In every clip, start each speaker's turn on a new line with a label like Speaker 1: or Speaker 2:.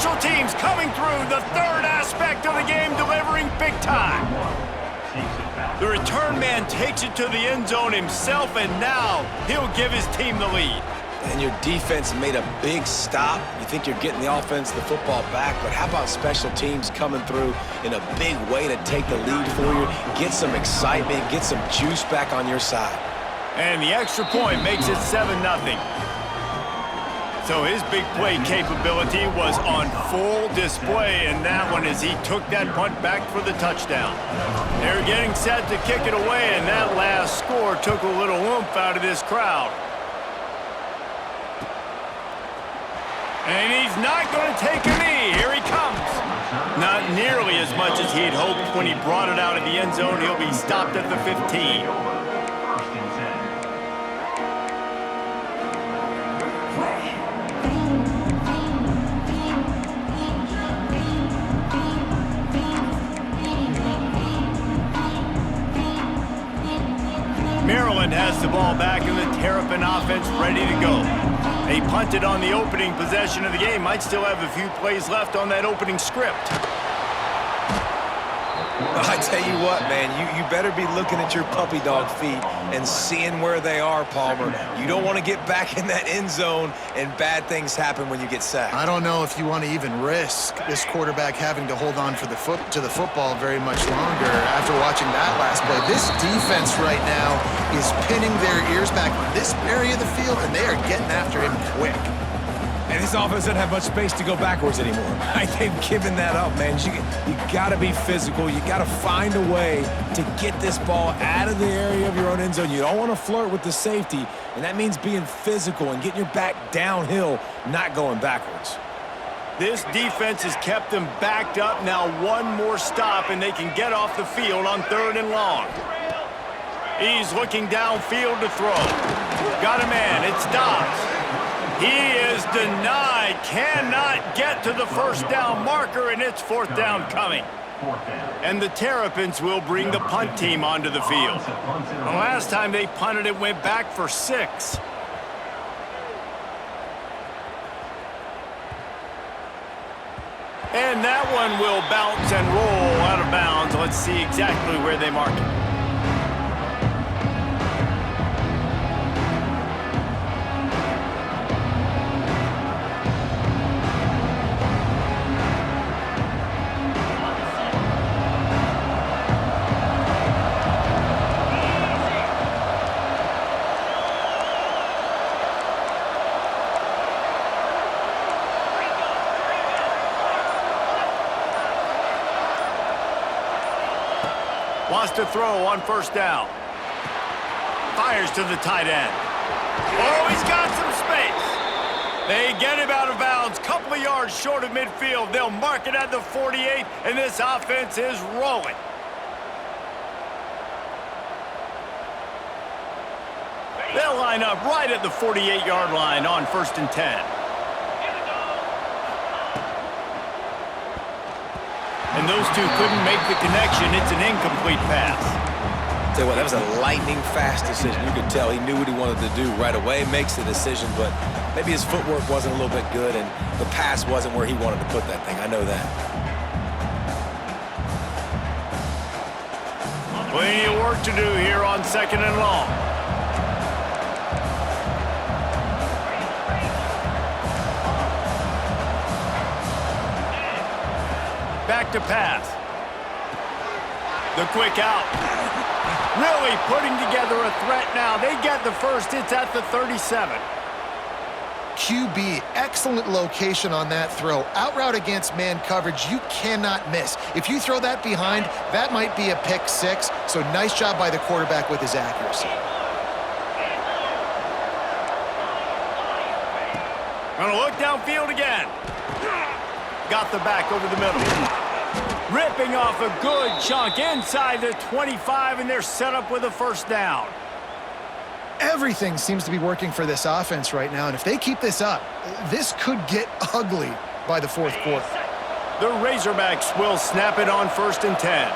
Speaker 1: Special teams coming through, the third aspect of the game, delivering big time. The return man takes it to the end zone himself, and now he'll give his team the lead.
Speaker 2: And your defense made a big stop. You think you're getting the offense, the football back, but how about special teams coming through in a big way to take the lead for you, get some excitement, get some juice back on your side.
Speaker 1: And the extra point makes it 7-0. So his big play capability was on full display in that one as he took that punt back for the touchdown. They're getting set to kick it away, and that last score took a little oomph out of this crowd. And he's not going to take a knee. Here he comes. Not nearly as much as he'd hoped when he brought it out of the end zone. He'll be stopped at the 15. Maryland has the ball back and the Terrapin offense ready to go. They punted on the opening possession of the game. Might still have a few plays left on that opening script.
Speaker 2: I tell you what, man, you better be looking at your puppy dog feet and seeing where they are, Palmer. You don't want to get back in that end zone and bad things happen when you get sacked.
Speaker 3: I don't know if you want to even risk this quarterback having to hold on to the football very much longer after watching that last play. This defense right now is pinning their ears back on this area of the field, and they are getting after him quick.
Speaker 2: And this offense doesn't have much space to go backwards anymore. They've given that up, man. You got to be physical. You got to find a way to get this ball out of the area of your own end zone. You don't want to flirt with the safety, and that means being physical and getting your back downhill, not going backwards.
Speaker 1: This defense has kept them backed up. Now one more stop, and they can get off the field on 3rd and long. He's looking downfield to throw. Got a man. It's Dobbs. He is denied, cannot get to the first down marker, and it's 4th down coming. And the Terrapins will bring the punt team onto the field. The last time they punted, it went back for 6. And that one will bounce and roll out of bounds. Let's see exactly where they mark it. Wants to throw on 1st down. Fires to the tight end. Oh, he's got some space. They get him out of bounds, couple of yards short of midfield. They'll mark it at the 48, and this offense is rolling. They'll line up right at the 48-yard line on 1st and 10. And those two couldn't make the connection. It's an incomplete pass.
Speaker 2: Tell you what, that was a lightning-fast decision. You could tell he knew what he wanted to do right away, makes the decision, but maybe his footwork wasn't a little bit good, and the pass wasn't where he wanted to put that thing. I know that.
Speaker 1: Plenty of work to do here on 2nd and long. Back to pass. The quick out. Really putting together a threat now. They get the first. It's at the 37.
Speaker 3: QB, excellent location on that throw. Out route against man coverage, you cannot miss. If you throw that behind, that might be a pick 6. So nice job by the quarterback with his accuracy.
Speaker 1: Gonna look downfield again. Got the back over the middle. Ripping off a good chunk inside the 25, and they're set up with a 1st down.
Speaker 3: Everything seems to be working for this offense right now, and if they keep this up, this could get ugly by the 4th quarter.
Speaker 1: The Razorbacks will snap it on 1st and 10.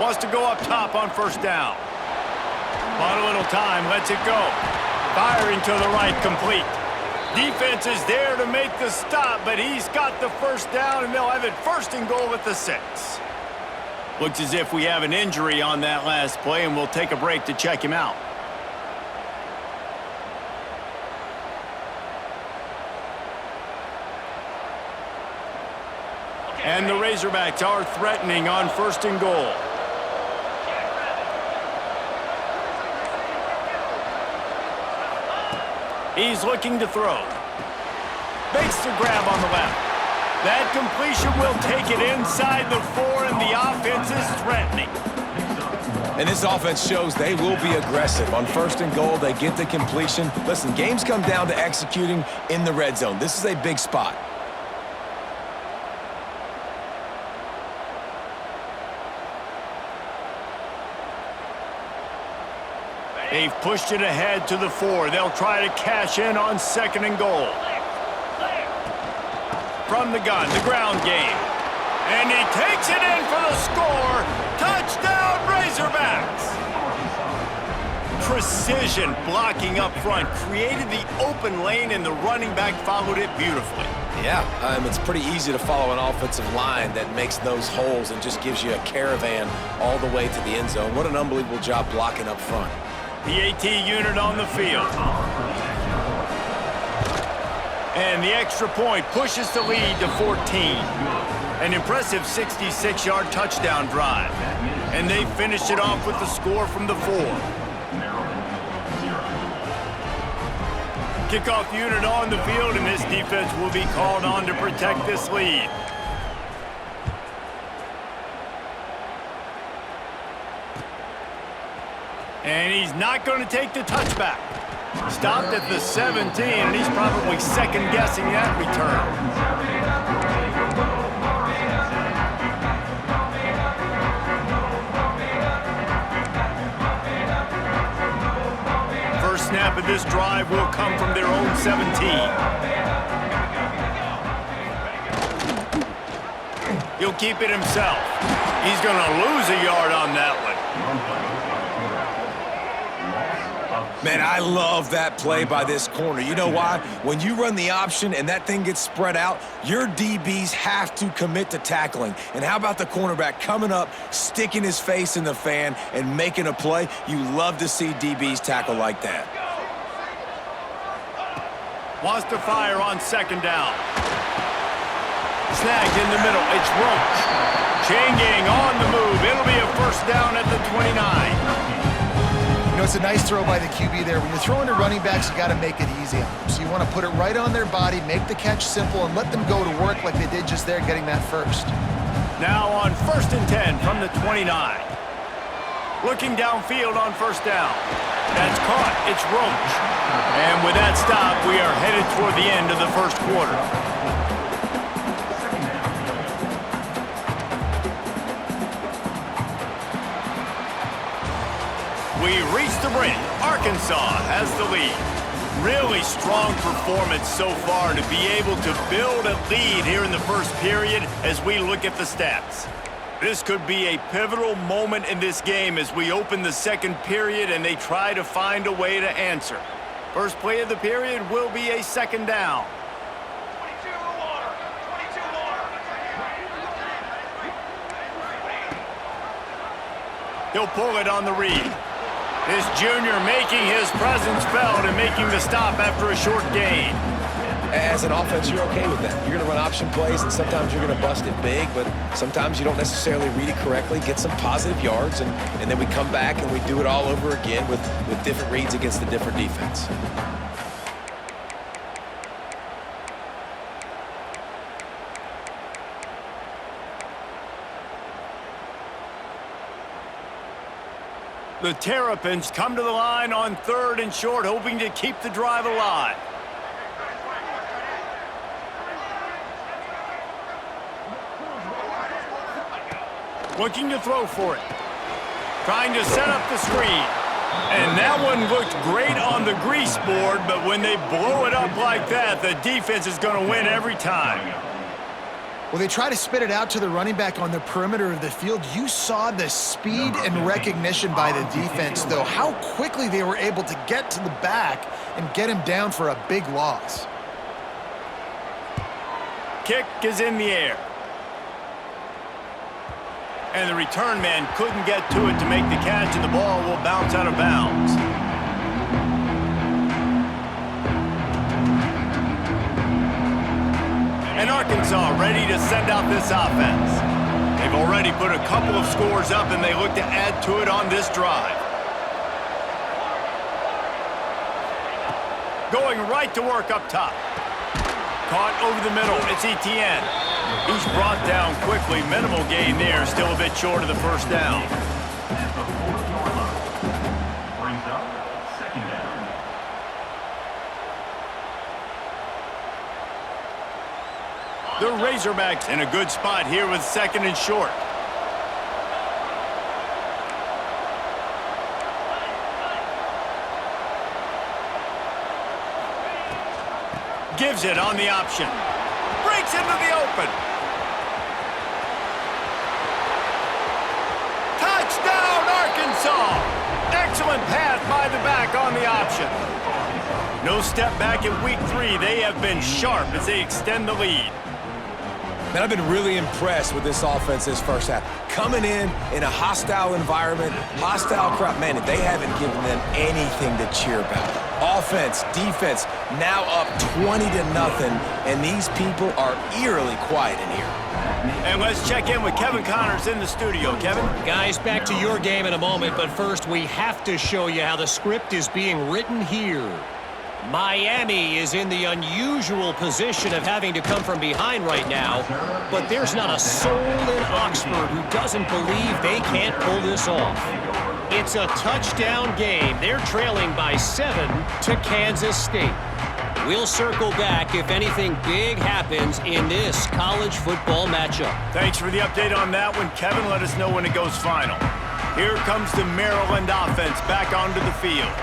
Speaker 1: Wants to go up top on 1st down. Bought a little time, lets it go. Firing to the right, complete. Defense is there to make the stop, but he's got the first down, and they'll have it first and goal at the 6. Looks as if we have an injury on that last play, and we'll take a break to check him out. And the Razorbacks are threatening on first and goal. He's looking to throw. Makes the grab on the left. That completion will take it inside the 4, and the offense is threatening.
Speaker 2: And this offense shows they will be aggressive. On first and goal, they get the completion. Listen, games come down to executing in the red zone. This is a big spot.
Speaker 1: They've pushed it ahead to the 4. They'll try to cash in on second and goal. From the gun, the ground game. And he takes it in for the score. Touchdown, Razorbacks! Precision blocking up front created the open lane, and the running back followed it beautifully.
Speaker 2: Yeah, it's pretty easy to follow an offensive line that makes those holes and just gives you a caravan all the way to the end zone. What an unbelievable job blocking up front.
Speaker 1: The AT unit on the field. And the extra point pushes the lead to 14. An impressive 66-yard touchdown drive. And they finish it off with the score from the 4. Kickoff unit on the field, and this defense will be called on to protect this lead. And he's not going to take the touchback. Stopped at the 17, and he's probably second-guessing that return. First snap of this drive will come from their own 17. He'll keep it himself. He's going to lose a yard on that one.
Speaker 2: Man, I love that play by this corner. You know why? When you run the option and that thing gets spread out, your DBs have to commit to tackling. And how about the cornerback coming up, sticking his face in the fan, and making a play? You love to see DBs tackle like that.
Speaker 1: Wants to fire on second down. Snagged in the middle. It's Roach. Chain gang on the move. It'll be a first down at the 29.
Speaker 3: You know, it's a nice throw by the QB there. When you're throwing to running backs, you got to make it easy on them. So you want to put it right on their body, make the catch simple, and let them go to work like they did just there, getting that first.
Speaker 1: Now on first and 10 from the 29. Looking downfield on first down. That's caught. It's Roach. And with that stop, we are headed toward the end of the first quarter. We reach the brink. Arkansas has the lead. Really strong performance so far to be able to build a lead here in the first period as we look at the stats. This could be a pivotal moment in this game as we open the second period and they try to find a way to answer. First play of the period will be a second down. He'll pull it on the read. This junior making his presence felt and making the stop after a short gain.
Speaker 2: As an offense, you're okay with that. You're going to run option plays, and sometimes you're going to bust it big, but sometimes you don't necessarily read it correctly, get some positive yards, and then we come back and we do it all over again with different reads against the different defense.
Speaker 1: The Terrapins come to the line on third and short, hoping to keep the drive alive. Looking to throw for it. Trying to set up the screen. And that one looked great on the grease board, but when they blow it up like that, the defense is going to win every time.
Speaker 3: Well, they try to spit it out to the running back on the perimeter of the field. You saw the speed and recognition by the defense, though, how quickly they were able to get to the back and get him down for a big loss.
Speaker 1: Kick is in the air. And the return man couldn't get to it to make the catch, and the ball will bounce out of bounds. And Arkansas ready to send out this offense. They've already put a couple of scores up, and they look to add to it on this drive. Going right to work up top. Caught over the middle. It's Etienne. He's brought down quickly. Minimal gain there. Still a bit short of the first down. The Razorbacks in a good spot here with 2nd and short. Gives it on the option. Breaks into the open. Touchdown, Arkansas! Excellent pass by the back on the option. No step back in week 3. They have been sharp as they extend the lead.
Speaker 2: Man, I've been really impressed with this offense this first half. Coming in a hostile environment, hostile crowd. Man, they haven't given them anything to cheer about. Offense, defense, now up 20-0, and these people are eerily quiet in here.
Speaker 1: And let's check in with Kevin Connors in the studio. Kevin?
Speaker 4: Guys, back to your game in a moment, but first we have to show you how the script is being written here. Miami is in the unusual position of having to come from behind right now, but there's not a soul in Oxford who doesn't believe they can't pull this off. It's a touchdown game. They're trailing by 7 to Kansas State. We'll circle back if anything big happens in this college football matchup.
Speaker 1: Thanks for the update on that one, Kevin. Let us know when it goes final. Here comes the Maryland offense back onto the field.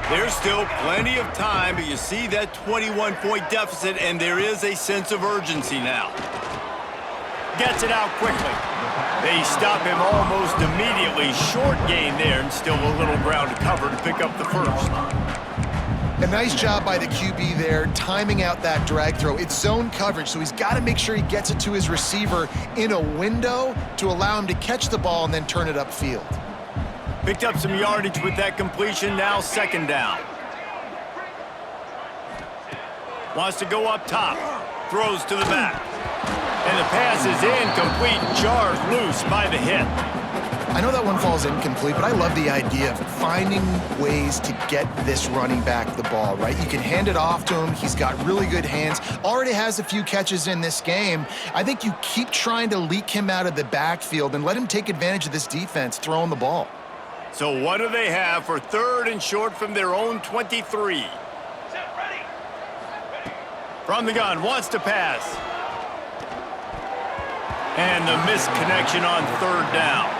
Speaker 1: There's still plenty of time, but you see that 21-point deficit, and there is a sense of urgency now. Gets it out quickly. They stop him almost immediately. Short gain there, and still a little ground to cover to pick up the first.
Speaker 3: A nice job by the QB there, timing out that drag throw. It's zone coverage, so he's got to make sure he gets it to his receiver in a window to allow him to catch the ball and then turn it upfield.
Speaker 1: Picked up some yardage with that completion, now 2nd down. Wants to go up top. Throws to the back. And the pass is incomplete. Jars loose by the hit.
Speaker 3: I know that one falls incomplete, but I love the idea of finding ways to get this running back the ball, right? You can hand it off to him. He's got really good hands. Already has a few catches in this game. I think you keep trying to leak him out of the backfield and let him take advantage of this defense throwing the ball.
Speaker 1: So what do they have for 3rd and short from their own 23? From the gun, wants to pass. And the misconnection on 3rd down.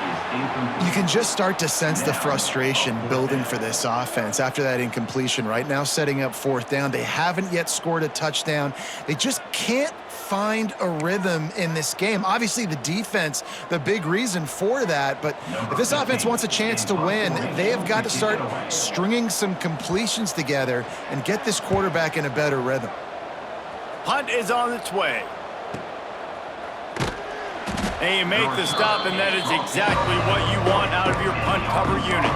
Speaker 3: You can just start to sense the frustration building for this offense after that incompletion. Right now, setting up 4th down. They haven't yet scored a touchdown. They just can't find a rhythm in this game. Obviously, the defense, the big reason for that. But if this offense wants a chance to win, they have got to start stringing some completions together and get this quarterback in a better rhythm.
Speaker 1: Punt is on its way. And you make the stop, and that is exactly what you want out of your punt cover unit.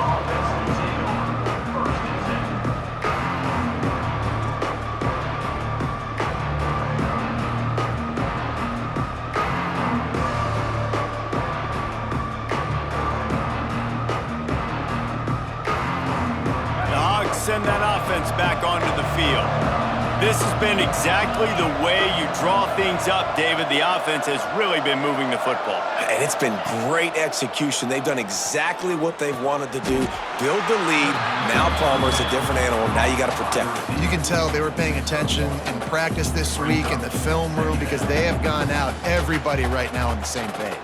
Speaker 1: The Hogs send that offense back onto the field. This has been exactly the way you draw things up, David. The offense has really been moving the football.
Speaker 2: And it's been great execution. They've done exactly what they've wanted to do. Build the lead. Now Palmer's a different animal. Now you got to protect him.
Speaker 3: You can tell they were paying attention in practice this week in the film room because they have gone out, everybody right now on the same page.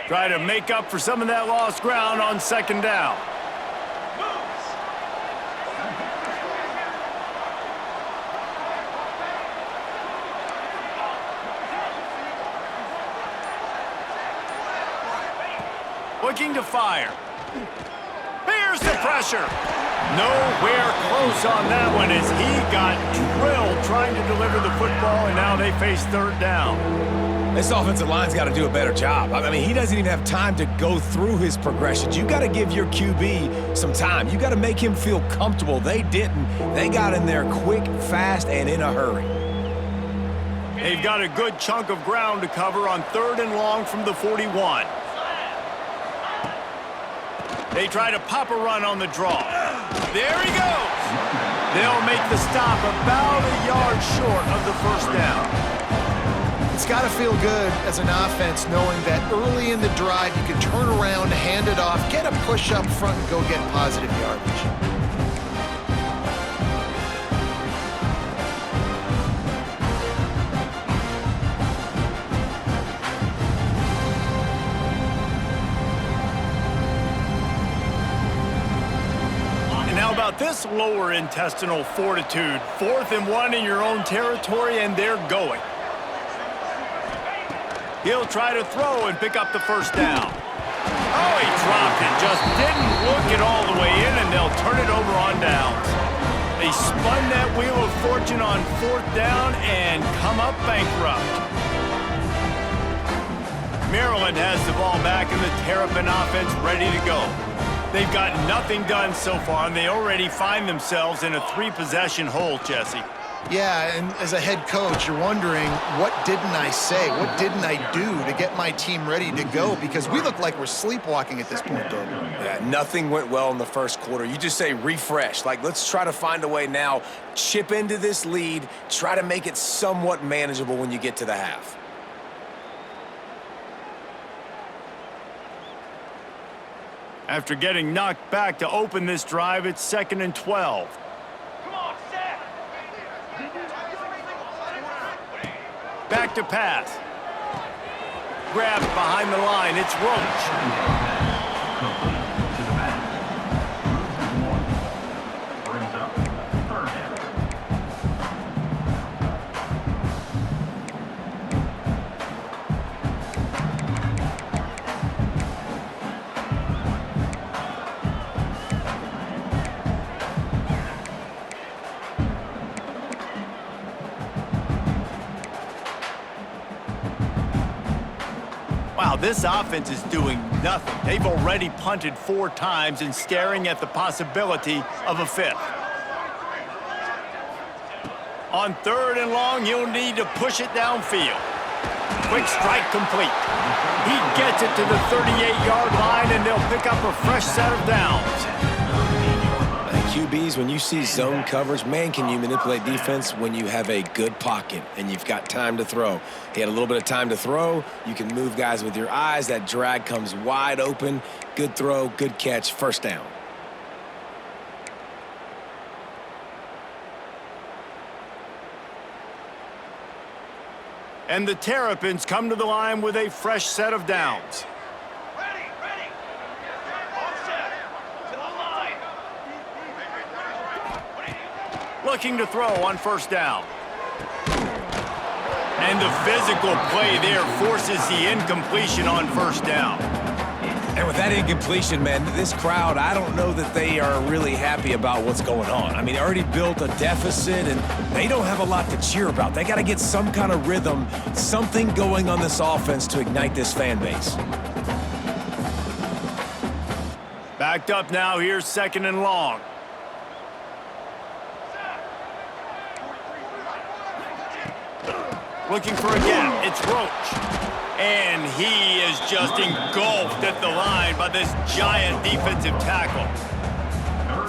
Speaker 1: Try to make up for some of that lost ground on 2nd down. Looking to fire. Here's the pressure. Nowhere close on that one as he got drilled trying to deliver the football, and now they face third down.
Speaker 2: This offensive line's got to do a better job. I mean, he doesn't even have time to go through his progressions. You got to give your QB some time. You got to make him feel comfortable. They didn't. They got in there quick, fast, and in a hurry.
Speaker 1: They've got a good chunk of ground to cover on third and long from the 41. They try to pop a run on the draw. There he goes. They'll make the stop about a yard short of the first down.
Speaker 3: It's got to feel good as an offense knowing that early in the drive you can turn around, hand it off, get a push up front, and go get positive yardage.
Speaker 1: How about this lower intestinal fortitude? 4th and 1 in your own territory, and they're going. He'll try to throw and pick up the first down. Oh, he dropped it. Just didn't look it all the way in, and they'll turn it over on downs. They spun that wheel of fortune on 4th down and come up bankrupt. Maryland has the ball back, and the Terrapin offense ready to go. They've got nothing done so far, and they already find themselves in a 3-possession hole, Jesse.
Speaker 3: Yeah, and as a head coach, you're wondering, what didn't I say? What didn't I do to get my team ready to go? Because we look like we're sleepwalking at this point, Doug.
Speaker 2: Yeah, nothing went well in the first quarter. You just say refresh. Like, let's try to find a way now, chip into this lead, try to make it somewhat manageable when you get to the half.
Speaker 1: After getting knocked back to open this drive, it's 2nd and 12.
Speaker 5: Come on, set.
Speaker 1: Back to pass. Grabbed behind the line. It's Roach. Wow, this offense is doing nothing. They've already punted 4 times and staring at the possibility of a 5th. On 3rd and long, you'll need to push it downfield. Quick strike complete. He gets it to the 38-yard line, and they'll pick up a fresh set of downs.
Speaker 2: QBs, when you see zone coverage, man, can you manipulate defense when you have a good pocket and you've got time to throw. He had a little bit of time to throw. You can move guys with your eyes. That drag comes wide open. Good throw, good catch, first down.
Speaker 1: And the Terrapins come to the line with a fresh set of downs.
Speaker 5: Ready. All set. To the line.
Speaker 1: Looking to throw on first down. And the physical play there forces the incompletion on first down.
Speaker 2: And with that incompletion, man, this crowd, I don't know that they are really happy about what's going on. I mean, they already built a deficit, and they don't have a lot to cheer about. They got to get some kind of rhythm, something going on this offense to ignite this fan base.
Speaker 1: Backed up now, here's 2nd and long. Looking for a gap, it's Roach. And he is just engulfed at the line by this giant defensive tackle.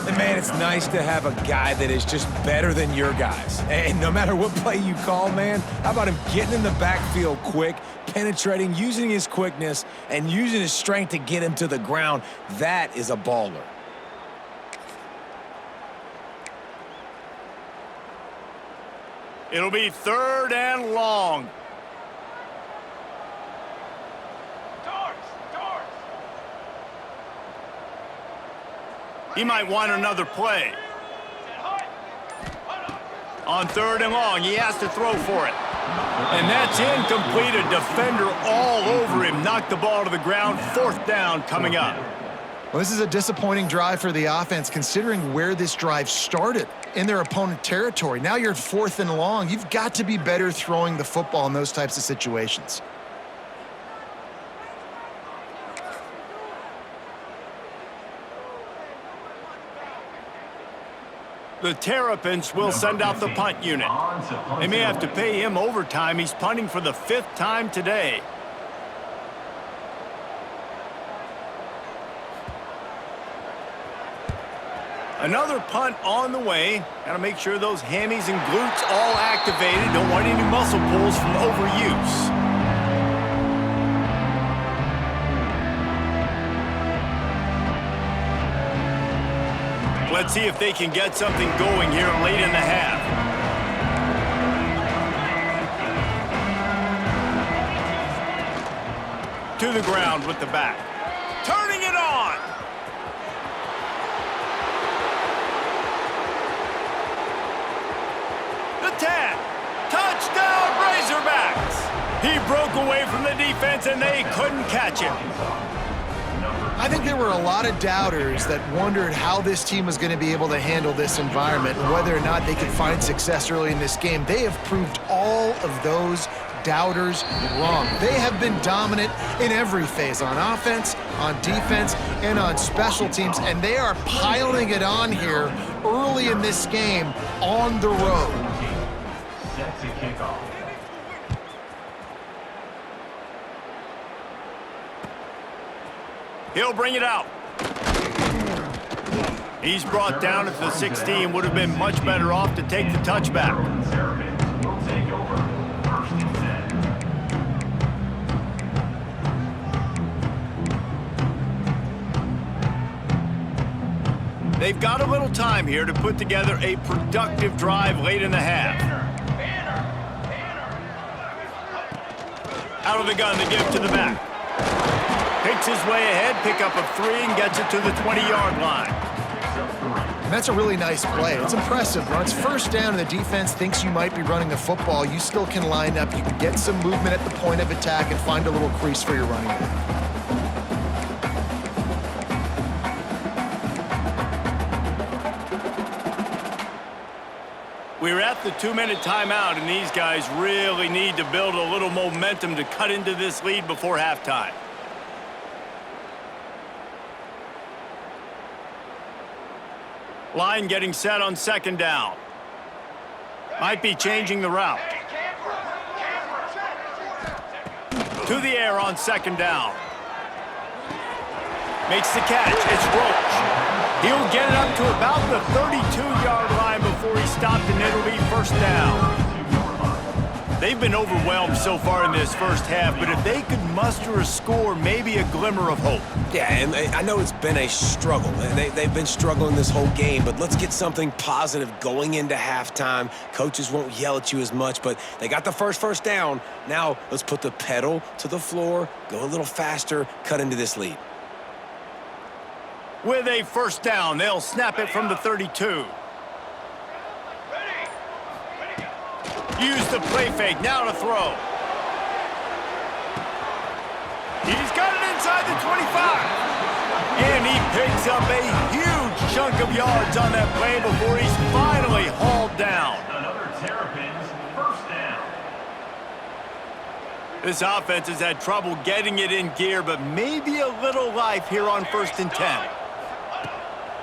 Speaker 2: And man, it's nice to have a guy that is just better than your guys. And no matter what play you call, man, how about him getting in the backfield quick, penetrating, using his quickness, and using his strength to get him to the ground? That is a baller.
Speaker 1: It'll be 3rd and long. He might want another play. On 3rd and long, he has to throw for it. And that's incomplete. A defender all over him. Knocked the ball to the ground. 4th down coming up.
Speaker 3: Well, this is a disappointing drive for the offense, considering where this drive started, in their opponent territory. Now you're at 4th and long. You've got to be better throwing the football in those types of situations.
Speaker 1: The Terrapins will send out the punt unit. They may have to pay him overtime. He's punting for the 5th time today. Another punt on the way. Got to make sure those hammies and glutes all activated. Don't want any muscle pulls from overuse. Let's see if they can get something going here late in the half. To the ground with the back. Turning it on. The 10. Touchdown Razorbacks. He broke away from the defense and they couldn't catch him.
Speaker 3: I think there were a lot of doubters that wondered how this team was going to be able to handle this environment and whether or not they could find success early in this game. They have proved all of those doubters wrong. They have been dominant in every phase, on offense, on defense, and on special teams, and they are piling it on here early in this game on the road.
Speaker 5: Set to kick off.
Speaker 1: He'll bring it out. He's brought down at the 16. Would have been much better off to take the touchback.
Speaker 5: Terrapins will take over. 1st and 10.
Speaker 1: They've got a little time here to put together a productive drive late in the half. Out of the gun, they give to the back. Picks his way ahead, pick up a 3, and gets it to the 20-yard line.
Speaker 3: And that's a really nice play. It's impressive. When it's 1st down and the defense thinks you might be running the football, you still can line up. You can get some movement at the point of attack and find a little crease for your running back.
Speaker 1: We're at the 2-minute timeout, and these guys really need to build a little momentum to cut into this lead before halftime. Line getting set on 2nd down. Might be changing the route. To the air on 2nd down. Makes the catch. It's Roach. He'll get it up to about the 32-yard line before he stopped, and it'll be 1st down. They've been overwhelmed so far in this 1st half, but if they could muster a score, maybe a glimmer of hope.
Speaker 2: Yeah, and I know it's been a struggle. They've been struggling this whole game, but let's get something positive going into halftime. Coaches won't yell at you as much, but they got the first down. Now let's put the pedal to the floor, go a little faster, cut into this lead.
Speaker 1: With a 1st down, they'll snap it from the 32. Use the play fake, now to throw. He's got it inside the 25. And he picks up a huge chunk of yards on that play before he's finally hauled down.
Speaker 5: Another Terrapins 1st down.
Speaker 1: This offense has had trouble getting it in gear, but maybe a little life here on 1st and 10.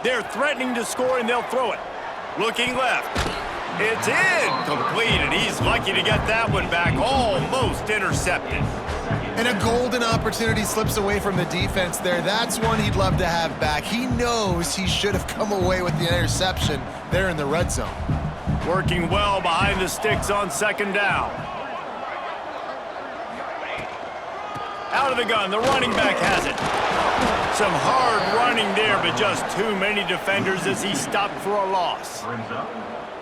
Speaker 1: They're threatening to score, and they'll throw it. Looking left. It's incomplete, and he's lucky to get that one back, almost intercepted.
Speaker 3: And a golden opportunity slips away from the defense there. That's one he'd love to have back. He knows he should have come away with the interception there in the red zone.
Speaker 1: Working well behind the sticks on 2nd down. Out of the gun, the running back has it. Some hard running there, but just too many defenders as he stopped for a loss.
Speaker 5: Brings up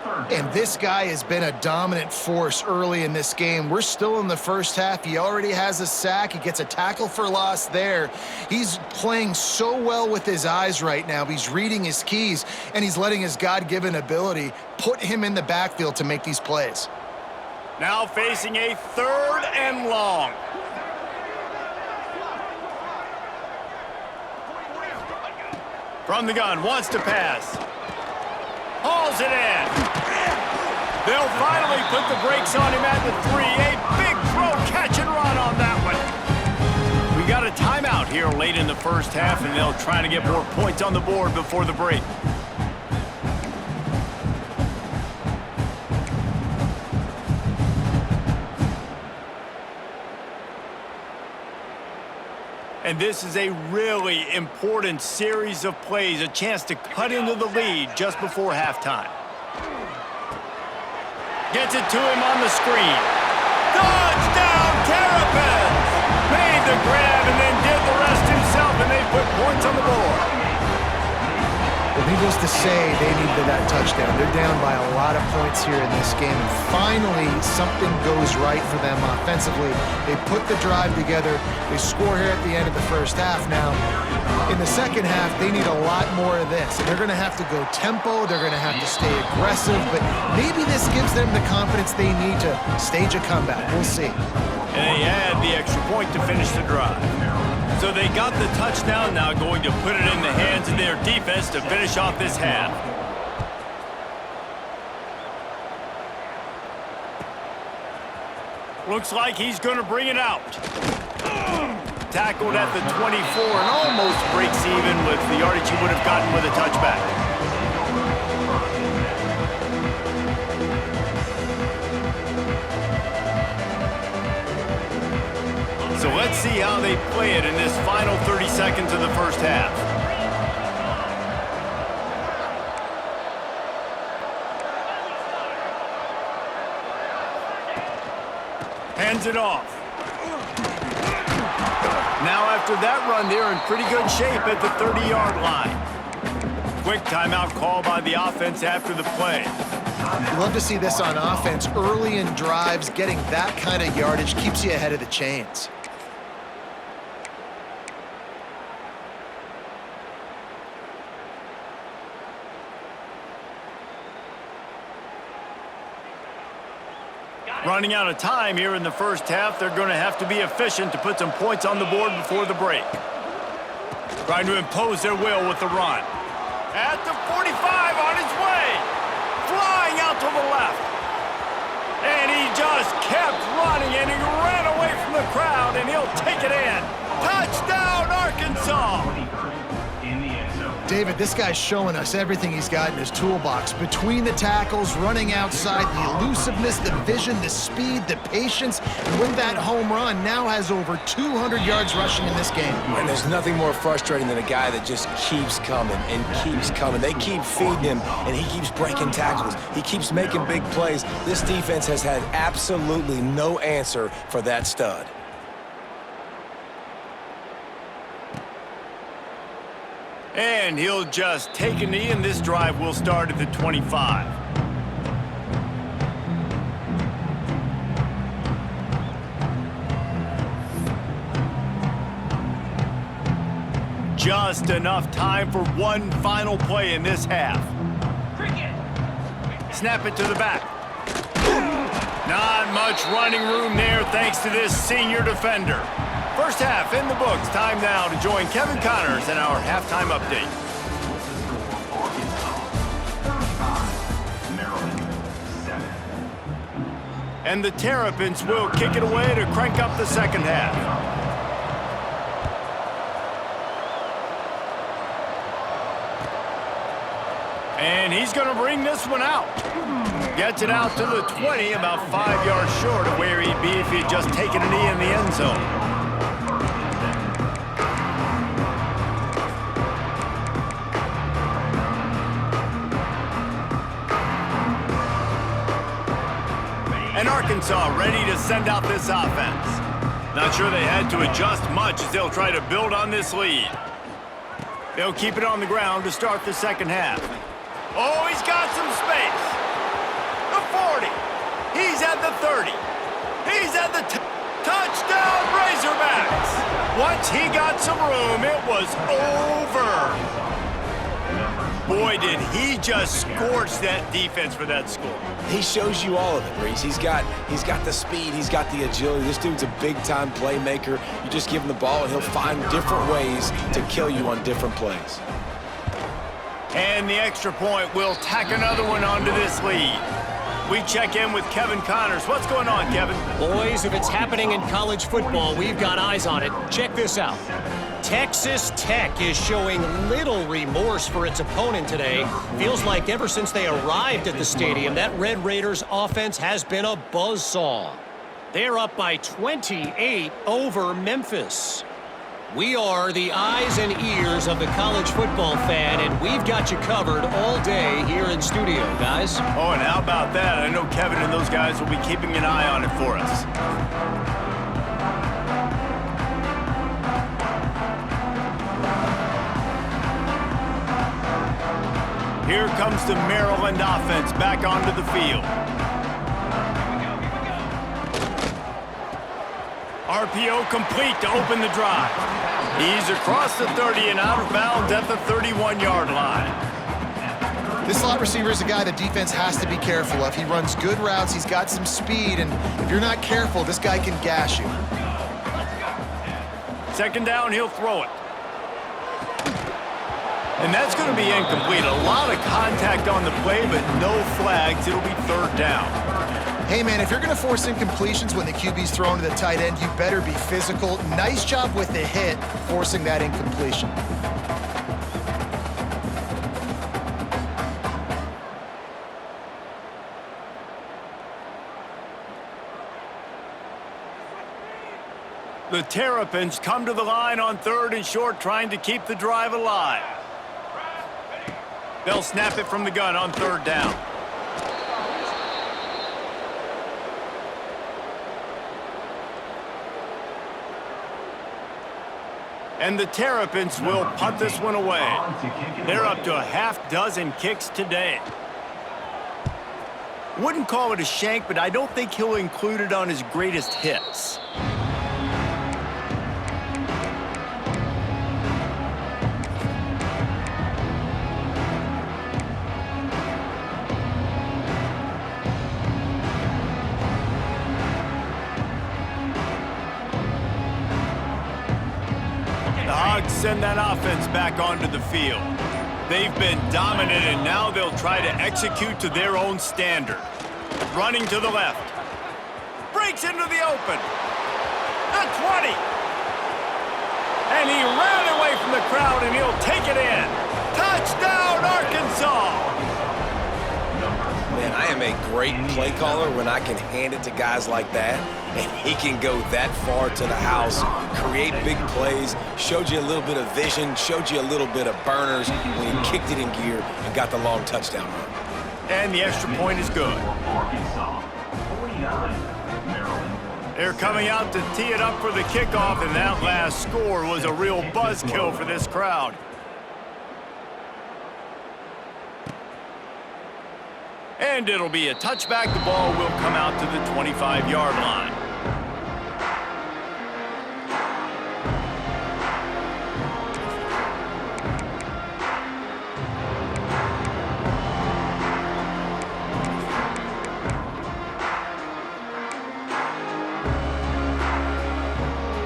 Speaker 5: 3rd.
Speaker 3: And this guy has been a dominant force early in this game. We're still in the 1st half. He already has a sack. He gets a tackle for loss there. He's playing so well with his eyes right now. He's reading his keys, and he's letting his God-given ability put him in the backfield to make these plays.
Speaker 1: Now facing a 3rd and long. From the gun, wants to pass. Hauls it in. They'll finally put the brakes on him at the 3. A big throw, catch and run on that one. We got a timeout here late in the first half, and they'll try to get more points on the board before the break. And this is a really important series of plays, a chance to cut into the lead just before halftime. Gets it to him on the screen. Touchdown, Terrapins! Made the grab and then did the rest himself, and they put points on the board.
Speaker 3: Well, needless to say, they needed that touchdown. They're down by a lot of points here in this game, and finally something goes right for them offensively. They put the drive together. They score here at the end of the first half. Now, in the second half, they need a lot more of this, and they're going to have to go tempo. They're going to have to stay aggressive, but maybe this gives them the confidence they need to stage a comeback. We'll see.
Speaker 1: And they add the extra point to finish the drive. So they got the touchdown, now going to put it in the hands of their defense to finish off this half. Looks like he's going to bring it out. Tackled at the 24 and almost breaks even with the yardage he would have gotten with a touchback. So let's see how they play it in this final 30 seconds of the first half. Hands it off. Now after that run, they're in pretty good shape at the 30-yard line. Quick timeout call by the offense after the play.
Speaker 3: You love to see this on offense. Early in drives, getting that kind of yardage keeps you ahead of the chains.
Speaker 1: Running out of time here in the first half, they're going to have to be efficient to put some points on the board before the break. Trying to impose their will with the run. At the 45 on his way. Flying out to the left. And he just kept running, and he ran away from the crowd, and he'll take it in. Touchdown, Arkansas!
Speaker 5: In the end zone.
Speaker 3: David, this guy's showing us everything he's got in his toolbox. Between the tackles, running outside, the elusiveness, the vision, the speed, the patience. And with that home run, now has over 200 yards rushing in this game.
Speaker 2: And there's nothing more frustrating than a guy that just keeps coming and keeps coming. They keep feeding him, and he keeps breaking tackles. He keeps making big plays. This defense has had absolutely no answer for that stud.
Speaker 1: And he'll just take a knee, and this drive will start at the 25. Just enough time for one final play in this half. Snap it to the back. Not much running room there thanks to this senior defender. First half in the books. Time now to join Kevin Connors in our halftime update. And the Terrapins will kick it away to crank up the second half. And he's going to bring this one out. Gets it out to the 20, about 5 yards short of where he'd be if he'd just taken a knee in the end zone. And Arkansas ready to send out this offense. Not sure they had to adjust much as they'll try to build on this lead. They'll keep it on the ground to start the second half. Oh, he's got some space. The 40. He's at the 30. He's at the touchdown Razorbacks. Once he got some room, it was over. Boy, did he just scorch that defense for that score.
Speaker 2: He shows you all of it, Reese. He's got the speed, he's got the agility. This dude's a big-time playmaker. You just give him the ball, and he'll find different ways to kill you on different plays.
Speaker 1: And the extra point will tack another one onto this lead. We check in with Kevin Connors. What's going on, Kevin?
Speaker 4: Boys, if it's happening in college football, we've got eyes on it. Check this out. Texas Tech is showing little remorse for its opponent today. Feels like ever since they arrived at the stadium, that Red Raiders offense has been a buzzsaw. They're up by 28 over Memphis. We are the eyes and ears of the college football fan, and we've got you covered all day here in studio, guys.
Speaker 1: Oh, and how about that? I know Kevin and those guys will be keeping an eye on it for us. Here comes the Maryland offense back onto the field. RPO complete to open the drive. He's across the 30 and out of bounds at the 31-yard line.
Speaker 3: This slot receiver is a guy the defense has to be careful of. He runs good routes, he's got some speed, and if you're not careful, this guy can gash you.
Speaker 1: Second down, he'll throw it. And that's going to be incomplete. A lot of contact on the play, but no flags. It'll be third down.
Speaker 3: Hey, man, if you're going to force incompletions when the QB's thrown to the tight end, you better be physical. Nice job with the hit, forcing that incompletion.
Speaker 1: The Terrapins come to the line on third and short, trying to keep the drive alive. They'll snap it from the gun on third down. And the Terrapins will punt this one away. They're up to a half dozen kicks today. Wouldn't call it a shank, but I don't think he'll include it on his greatest hits. The Hogs send that offense back onto the field. They've been dominant, and now they'll try to execute to their own standard. Running to the left. Breaks into the open. The 20. And he ran away from the crowd, and he'll take it in. Touchdown, Arkansas!
Speaker 2: Man, I am a great play caller when I can hand it to guys like that, and he can go that far to the house, create big plays, showed you a little bit of vision, showed you a little bit of burners when he kicked it in gear and got the long touchdown run.
Speaker 1: And the extra point is good. They're coming out to tee it up for the kickoff, and that last score was a real buzzkill for this crowd. And it'll be a touchback. The ball will come out to the 25-yard line.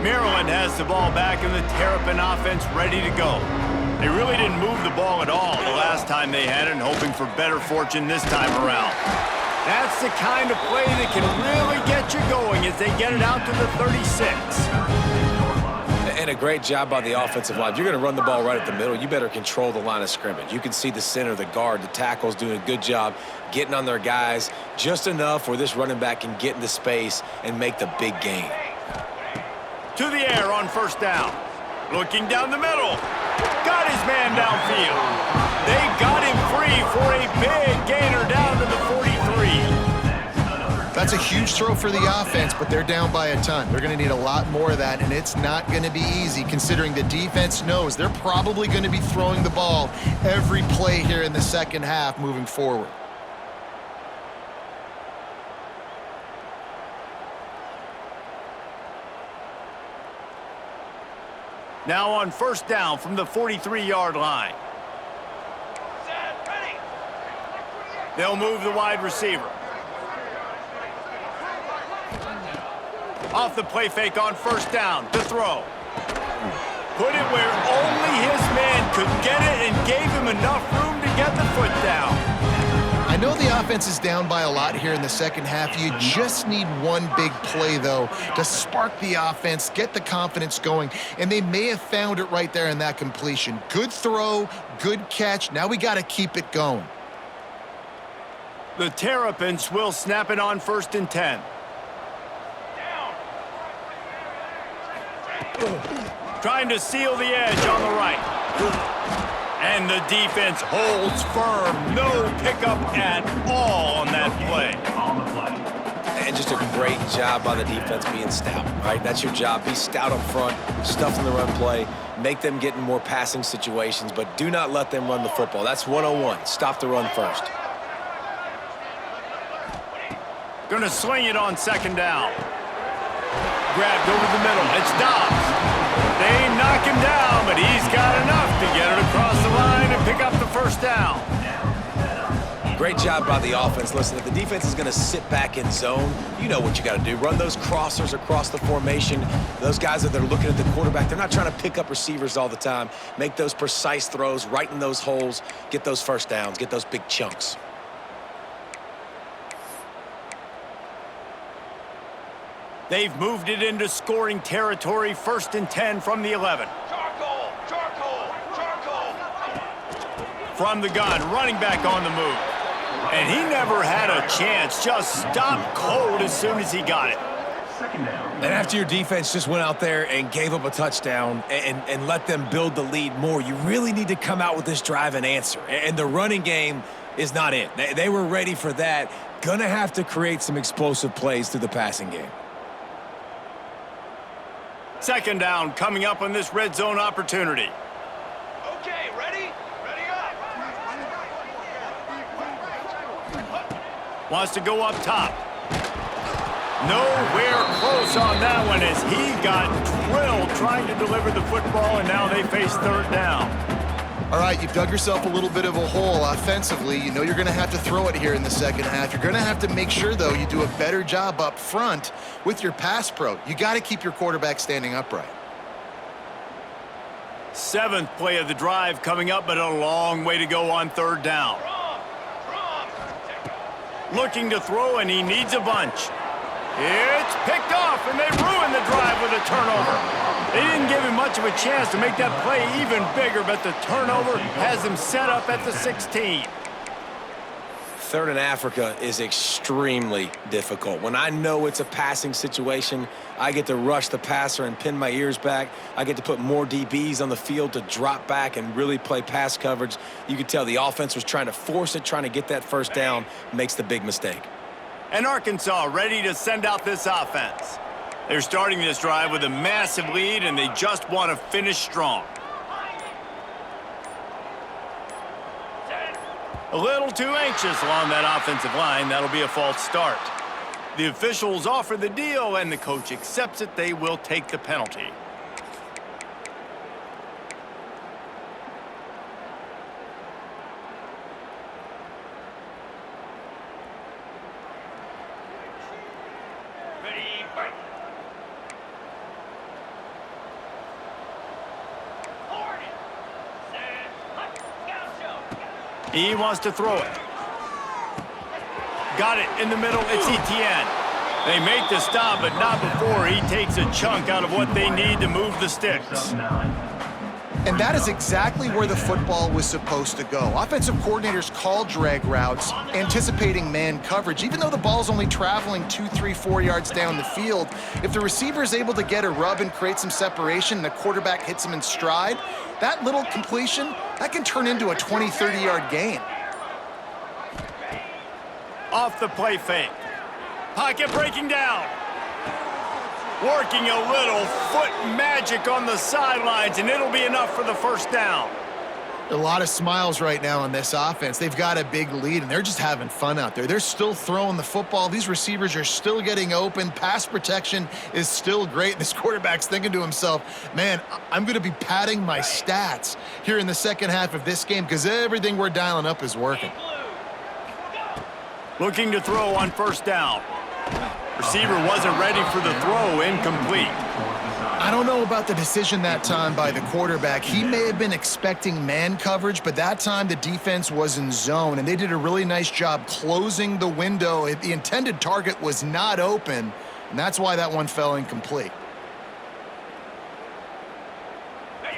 Speaker 1: Maryland has the ball back, and the Terrapin offense ready to go. They really didn't move the ball at all the last time they had it, and hoping for better fortune this time around. That's the kind of play that can really get you going as they get it out to the 36.
Speaker 2: And a great job by the offensive line. If you're going to run the ball right at the middle, you better control the line of scrimmage. You can see the center, the guard, the tackles doing a good job getting on their guys just enough where this running back can get into space and make the big gain.
Speaker 1: To the air on first down. Looking down the middle. Got his man downfield. They got him free for a big gainer down to the 43.
Speaker 3: That's a huge throw for the offense, but they're down by a ton. They're going to need a lot more of that, and it's not going to be easy considering the defense knows they're probably going to be throwing the ball every play here in the second half moving forward.
Speaker 1: Now on first down from the 43-yard line. They'll move the wide receiver. Off the play fake on first down, to throw. Put it where only his man could get it and gave him enough room to get the foot down.
Speaker 3: I know the offense is down by a lot here in the second half. You just need one big play, though, to spark the offense, get the confidence going, and they may have found it right there in that completion. Good throw, good catch. Now we got to keep it going.
Speaker 1: The Terrapins will snap it on 1st and 10. Trying to seal the edge on the right. And the defense holds firm. No pickup at all on that play.
Speaker 5: On the play.
Speaker 2: And just a great job by the defense being stout, right? That's your job. Be stout up front, stuff in the run play, make them get in more passing situations, but do not let them run the football. That's 101. Stop the run first.
Speaker 1: Gonna sling it on 2nd down. Grabbed over the middle. It's Dobbs. They knock him down, but he's got enough to get it across the line and pick up the 1st down.
Speaker 2: Great job by the offense. Listen, if the defense is going to sit back in zone, you know what you got to do. Run those crossers across the formation. Those guys that are looking at the quarterback, they're not trying to pick up receivers all the time. Make those precise throws, right in those holes, get those 1st downs, get those big chunks.
Speaker 1: They've moved it into scoring territory, 1st and 10 from the 11.
Speaker 6: Charcoal!
Speaker 1: From the gun, running back on the move. And he never had a chance, just stopped cold as soon as he got it.
Speaker 5: 2nd down.
Speaker 2: And after your defense just went out there and gave up a touchdown and let them build the lead more, you really need to come out with this drive and answer. And the running game is not it. They were ready for that. Gonna have to create some explosive plays through the passing game.
Speaker 1: 2nd down coming up on this red zone opportunity.
Speaker 6: Okay, ready? Ready up!
Speaker 1: Wants to go up top. Nowhere close on that one as he got drilled trying to deliver the football, and now they face 3rd down.
Speaker 3: All right, you've dug yourself a little bit of a hole offensively. You know you're going to have to throw it here in the second half. You're going to have to make sure, though, you do a better job up front with your pass pro. You got to keep your quarterback standing upright.
Speaker 1: 7th play of the drive coming up, but a long way to go on 3rd down. Looking to throw, and he needs a bunch. It's picked off, and they ruin the drive with a turnover. They didn't give him much of a chance to make that play even bigger, but the turnover has him set up at the 16.
Speaker 2: 3rd and Africa is extremely difficult. When I know it's a passing situation, I get to rush the passer and pin my ears back. I get to put more DBs on the field to drop back and really play pass coverage. You could tell the offense was trying to force it, trying to get that 1st down, makes the big mistake.
Speaker 1: And Arkansas ready to send out this offense. They're starting this drive with a massive lead, and they just want to finish strong. A little too anxious along that offensive line. That'll be a false start. The officials offer the deal, and the coach accepts it. They will take the penalty.
Speaker 6: Ready, fight!
Speaker 1: He wants to throw it. Got it in the middle. It's Etienne. They make the stop, but not before he takes a chunk out of what they need to move the sticks.
Speaker 5: 9.
Speaker 3: And that is exactly where the football was supposed to go. Offensive coordinators call drag routes, anticipating man coverage. Even though the ball's only traveling 2, 3, 4 yards down the field, if the receiver is able to get a rub and create some separation and the quarterback hits him in stride, that little completion, that can turn into a 20, 30-yard gain.
Speaker 1: Off the play fake. Pocket breaking down. Working a little foot magic on the sidelines, and it'll be enough for the 1st down.
Speaker 3: A lot of smiles right now on this offense. They've got a big lead, and they're just having fun out there. They're still throwing the football. These receivers are still getting open. Pass protection is still great. This quarterback's thinking to himself, man, I'm going to be padding my stats here in the second half of this game because everything we're dialing up is working.
Speaker 1: Looking to throw on first down. Receiver wasn't ready for the throw, incomplete.
Speaker 3: I don't know about the decision that time by the quarterback. He may have been expecting man coverage, but that time the defense was in zone, and they did a really nice job closing the window. The intended target was not open, and that's why that one fell incomplete.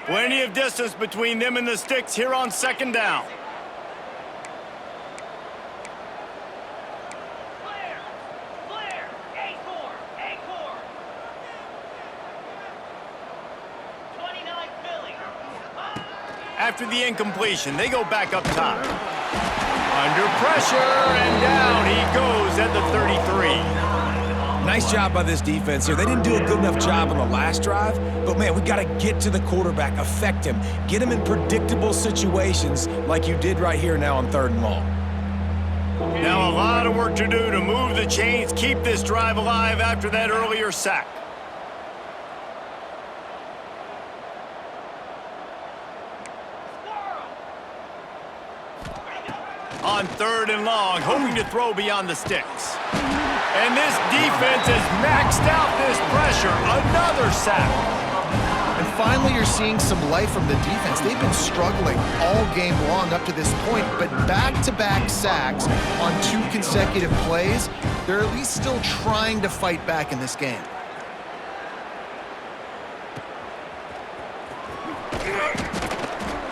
Speaker 1: Plenty of distance between them and the sticks here on second down. After the incompletion, they go back up top. Under pressure, and down he goes at the 33.
Speaker 2: Nice job by this defense here. They didn't do a good enough job on the last drive, but, man, we got to get to the quarterback, affect him, get him in predictable situations like you did right here now on 3rd and long.
Speaker 1: Now a lot of work to do to move the chains, keep this drive alive after that earlier sack. On 3rd and long, hoping to throw beyond the sticks. And this defense has maxed out this pressure. Another sack.
Speaker 3: And finally, you're seeing some life from the defense. They've been struggling all game long up to this point, but back-to-back sacks on 2 consecutive plays, they're at least still trying to fight back in this game.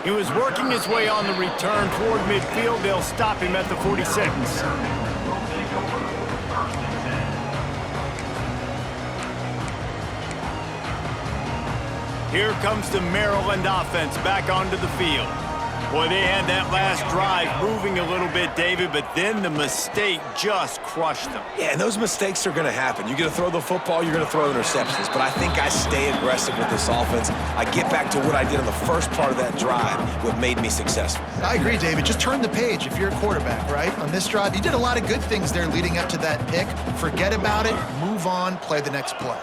Speaker 1: He was working his way on the return toward midfield. They'll stop him at the 46. Here comes the Maryland offense back onto the field. Boy, they had that last drive moving a little bit, David, but then the mistake just crushed them.
Speaker 2: Yeah, and those mistakes are going to happen. You're going to throw the football, you're going to throw interceptions, but I think I stay aggressive with this offense. I get back to what I did in the first part of that drive, what made me successful.
Speaker 3: I agree, David. Just turn the page if you're a quarterback, right? On this drive, you did a lot of good things there leading up to that pick. Forget about it, move on, play the next play.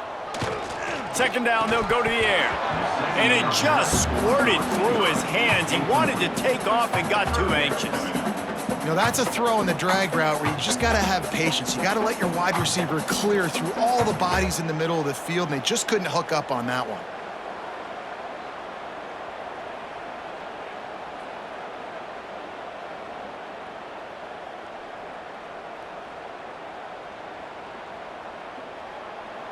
Speaker 1: Second down, they'll go to the air. And it just squirted through his hands. He wanted to take off and got too anxious.
Speaker 3: You know, that's a throw in the drag route where you just got to have patience. You got to let your wide receiver clear through all the bodies in the middle of the field, and they just couldn't hook up on that one.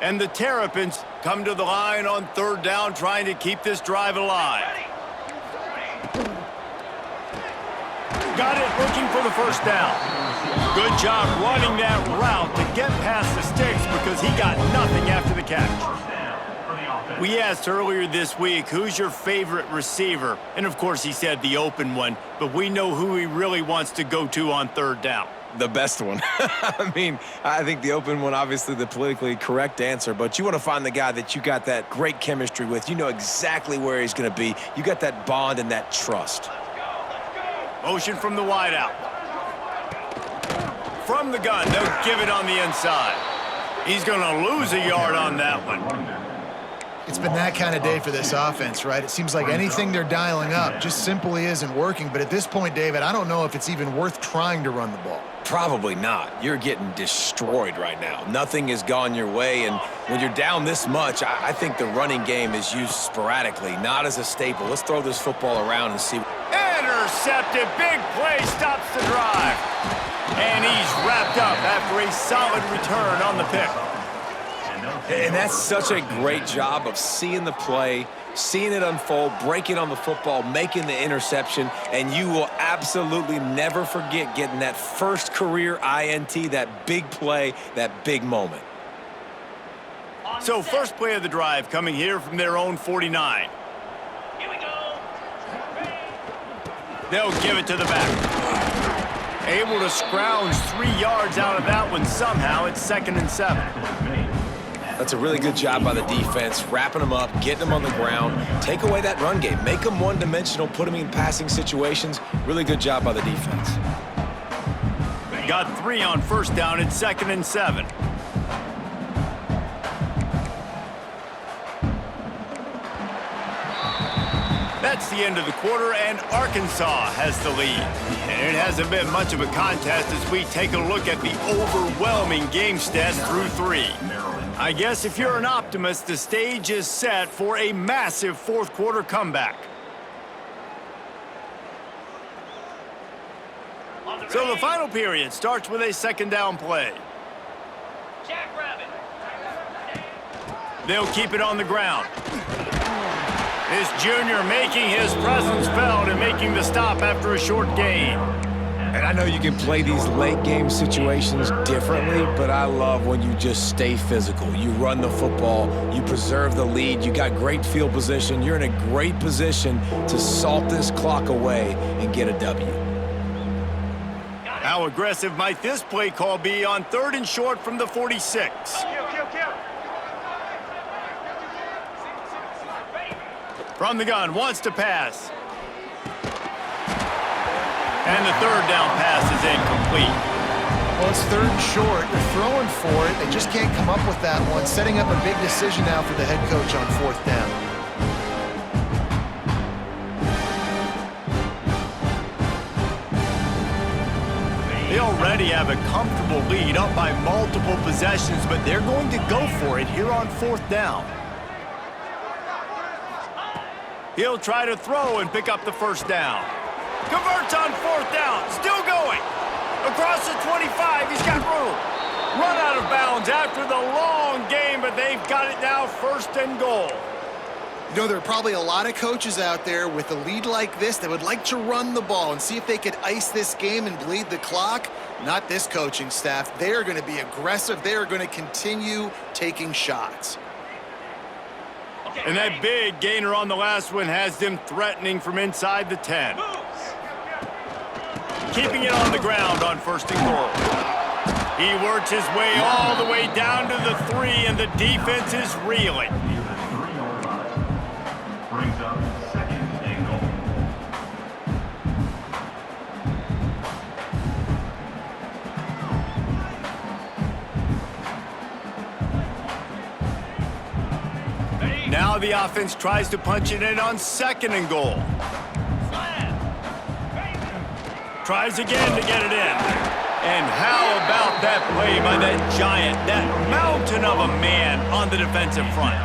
Speaker 1: And the Terrapins come to the line on 3rd down, trying to keep this drive alive. Got it, looking for the first down. Good job running that route to get past the sticks because he got nothing after the catch. We asked earlier this week, who's your favorite receiver? And, of course, he said the open one, but we know who he really wants to go to on 3rd down.
Speaker 2: The best one. I mean, I think the open one, obviously the politically correct answer, but you want to find the guy that you got that great chemistry with. You know exactly where he's going to be. You got that bond and that trust.
Speaker 1: Motion from the wideout. From the gun, they'll give it on the inside. He's going to lose a yard on that one.
Speaker 3: It's been that kind of day for this offense, right? It seems like anything they're dialing up just simply isn't working. But at this point, David, I don't know if it's even worth trying to run the ball.
Speaker 2: Probably not. You're getting destroyed right now. Nothing has gone your way, and when you're down this much, I think the running game is used sporadically, not as a staple. Let's throw this football around and see.
Speaker 1: Intercepted. Big play stops the drive. And he's wrapped up after a solid return on the pick.
Speaker 2: And that's such a great job of seeing the play, seeing it unfold, breaking on the football, making the interception, and you will absolutely never forget getting that first career INT, that big play, that big moment.
Speaker 1: So first play of the drive coming here from their own 49.
Speaker 6: Here we go.
Speaker 1: They'll give it to the back. Able to scrounge 3 yards out of that one somehow. It's 2nd and 7.
Speaker 2: That's a really good job by the defense, wrapping them up, getting them on the ground, take away that run game, make them one-dimensional, put them in passing situations. Really good job by the defense.
Speaker 1: Got 3 on first down. It's 2nd and 7. That's the end of the quarter, and Arkansas has the lead. And it hasn't been much of a contest as we take a look at the overwhelming game stats through 3. I guess if you're an optimist, the stage is set for a massive fourth quarter comeback. So the final period starts with a second down play.
Speaker 6: Jackrabbit.
Speaker 1: They'll keep it on the ground. This junior making his presence felt and making the stop after a short gain.
Speaker 2: And I know you can play these late game situations differently, but I love when you just stay physical. You run the football, you preserve the lead, you got great field position, you're in a great position to salt this clock away and get a W.
Speaker 1: How aggressive might this play call be on 3rd and short from the 46? From the gun, wants to pass. And the 3rd down pass is incomplete.
Speaker 3: Well, it's 3rd and short. They're throwing for it. They just can't come up with that one. Setting up a big decision now for the head coach on 4th down.
Speaker 1: They already have a comfortable lead up by multiple possessions, but they're going to go for it here on 4th down. He'll try to throw and pick up the 1st down. Converts on 4th down, still going. Across the 25, he's got room. Run out of bounds after the long game, but they've got it now 1st and goal.
Speaker 3: You know, there are probably a lot of coaches out there with a lead like this that would like to run the ball and see if they could ice this game and bleed the clock. Not this coaching staff. They are going to be aggressive. They are going to continue taking shots.
Speaker 1: And that big gainer on the last one has them threatening from inside the 10. Keeping it on the ground on 1st and goal. He works his way all the way down to the 3, and the defense is reeling.
Speaker 5: Brings up 2nd and goal.
Speaker 1: Now the offense tries to punch it in on 2nd and goal. Tries again to get it in. And how about that play by that giant, that mountain of a man on the defensive front?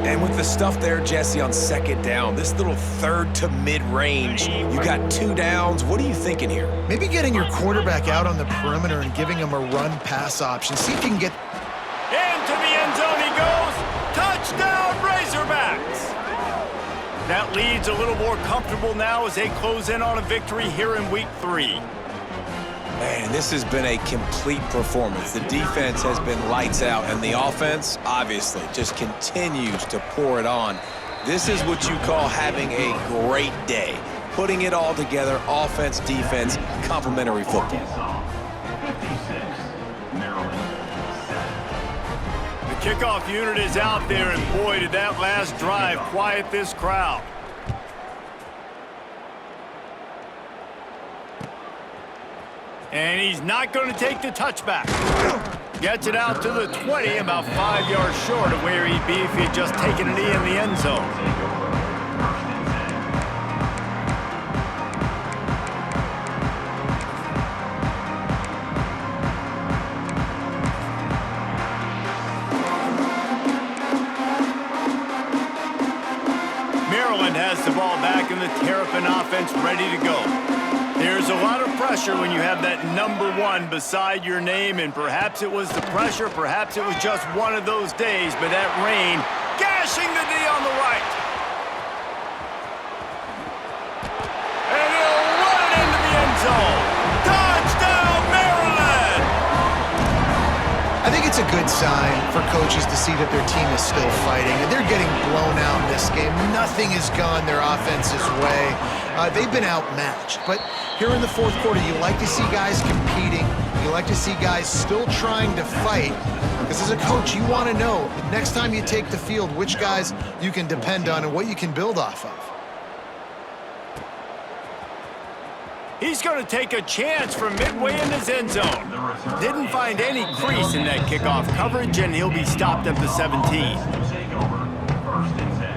Speaker 2: And with the stuff there, Jesse, on 2nd down, this little 3rd to mid-range, you got 2 downs. What are you thinking here?
Speaker 3: Maybe getting your quarterback out on the perimeter and giving him a run-pass option. See if you can get...
Speaker 1: Into the end zone he goes. Touchdown, Razorbacks! That lead's a little more comfortable now as they close in on a victory here in Week 3.
Speaker 2: Man, this has been a complete performance. The defense has been lights out, and the offense, obviously, just continues to pour it on. This is what you call having a great day. Putting it all together, offense, defense, complementary football.
Speaker 5: Arkansas 56, Maryland 7.
Speaker 1: The kickoff unit is out there, and boy, did that last drive quiet this crowd. And he's not going to take the touchback. Gets it out to the 20, about 5 yards short of where he'd be if he'd just taken a knee in the end zone. Maryland has the ball back, and the Terrapin offense ready to go. There's a lot of pressure when you have that number 1 beside your name, and perhaps it was the pressure, perhaps it was just one of those days, but that rain gashing the knee on the right. And he'll run it into the end zone. Touchdown, Maryland!
Speaker 3: I think it's a good sign for coaches to see that their team is still fighting, and they're getting blown out in this game. Nothing has gone their offense's way. They've been outmatched, but here in the 4th quarter, you like to see guys competing. You like to see guys still trying to fight, because as a coach, you want to know the next time you take the field which guys you can depend on and what you can build off of.
Speaker 1: He's going to take a chance from midway in his end zone. Didn't find any crease in that kickoff coverage, and he'll be stopped at the 17.
Speaker 5: Take over 1st and 10.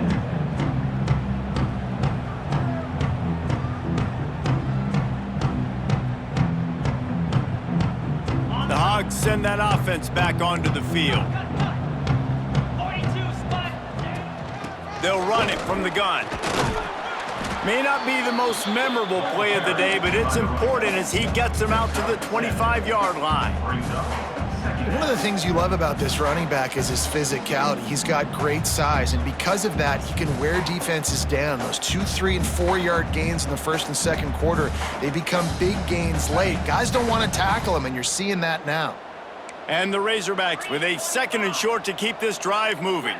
Speaker 1: Bucs send that offense back onto the field.
Speaker 6: 42 spot.
Speaker 1: They'll run it from the gun. May not be the most memorable play of the day, but it's important as he gets them out to the 25-yard line.
Speaker 5: Brings up second.
Speaker 3: One of the things you love about this running back is his physicality. He's got great size, and because of that, he can wear defenses down. Those 2, 3, and 4-yard gains in the first and second quarter, they become big gains late. Guys don't want to tackle him, and you're seeing that now.
Speaker 1: And the Razorbacks with a 2nd and short to keep this drive moving.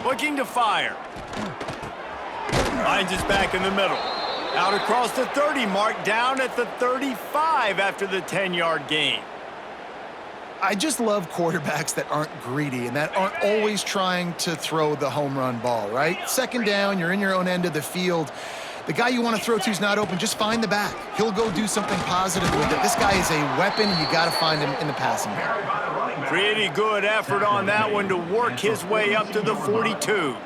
Speaker 1: Looking to fire. Finds his back in the middle. Out across the 30 mark, down at the 35 after the 10-yard gain.
Speaker 3: I just love quarterbacks that aren't greedy and that aren't always trying to throw the home run ball, right? 2nd down, you're in your own end of the field. The guy you want to throw to is not open. Just find the back. He'll go do something positive with it. This guy is a weapon, and you got to find him in the passing game.
Speaker 1: Pretty good effort on that one to work his way up to the 42.